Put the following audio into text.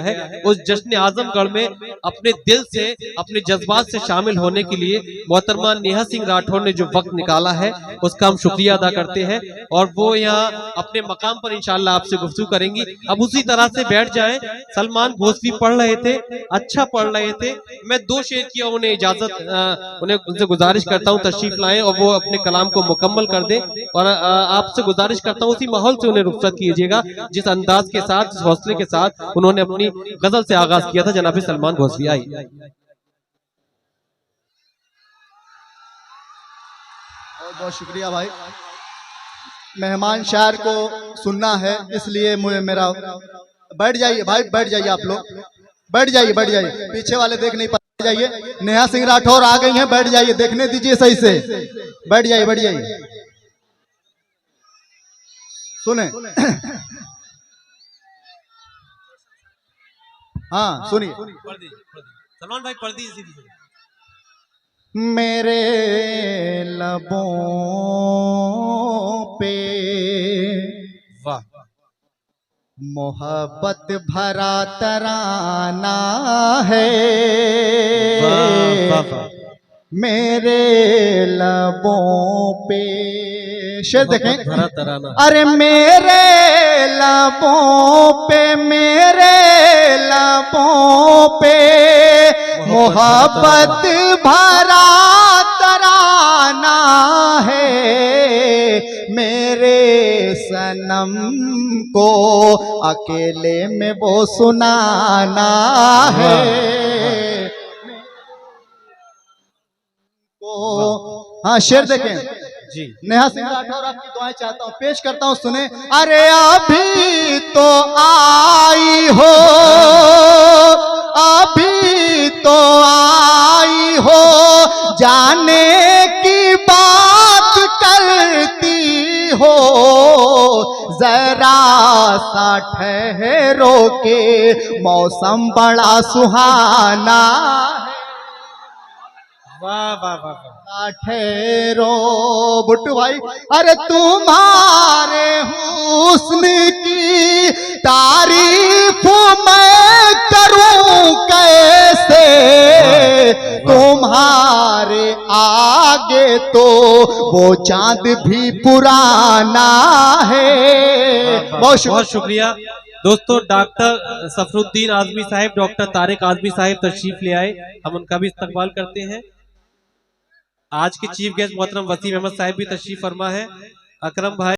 है। उस जश्न आजमगढ़ में अपने दिल से, अपने जज्बात से शामिल होने के लिए मोहतरमा नेहा सिंह राठौर ने जो वक्त निकाला है उसका हम शुक्रिया अदा करते हैं। और वो यहाँ अपने मकाम पर इंशाअल्लाह आपसे गुफ्तगू करेंगी। अब उसी तरह से बैठ जाएं। सलमान घोषवी पढ़ रहे थे, अच्छा पढ़ रहे थे। मैं 2 शेर की उन्हें इजाजत, उनसे गुजारिश करता हूँ तशरीफ लाएं और वो अपने कलाम को मुकम्मल कर दें। और आपसे गुजारिश करता हूँ उसी माहौल से उन्हें रुखसत कीजिएगा जिस अंदाज के साथ, जिस हौसले के साथ उन्होंने अपनी गजल से आगाज किया था। जनाब सलमान घोषवी, आई। बहुत बहुत शुक्रिया भाई। मेहमान शायर को सुनना है इसलिए मुझे मेरा, बैठ जाइए भाई, बैठ जाइए आप लोग, बैठ जाइए, बैठ जाइए, पीछे वाले देख नहीं पाते, जाइए। नेहा सिंह राठौर आ गई हैं, बैठ जाइए, देखने दीजिए सही से, बैठ जाइए, बैठ जाइए, सुने। हाँ सुनिए, सलमान भाई पढ़ दीजिए। मेरे लबों पे वाह, मोहब्बत भरा तराना है। वाह, वाह, मेरे लबों पे, शेर देखें, भरा तराना। अरे मेरे लबों पे, मेरे लबों पे मोहब्बत भरा तराना है। मेरे सनम को अकेले में वो सुनाना है। हाँ शेर देखें जी। नेहा सिंह राठौर आपकी दुआएं चाहता हूँ, पेश करता हूँ, सुने। अरे अभी तो आई हो, अभी तो आई हो, जाने की बात करती हो, जरा सा ठहरो के मौसम बड़ा सुहाना है। वाह वाह वाह, ठहरो बुट्टू भाई, अरे तुम्हारे हुस्न की तारीफ मैं करूं कैसे, तुम्हारे आगे तो वो चांद भी पुराना है। बहुत शुक्रिया दोस्तों। डॉक्टर सफरुद्दीन आजमी साहिब, डॉक्टर तारिक आजमी साहिब तशरीफ ले आए, हम उनका भी इस्तकबाल करते हैं। आज के चीफ गेस्ट मोहतरम वसीम अहमद साहिब भी तशरीफ फरमा है। अकरम भाई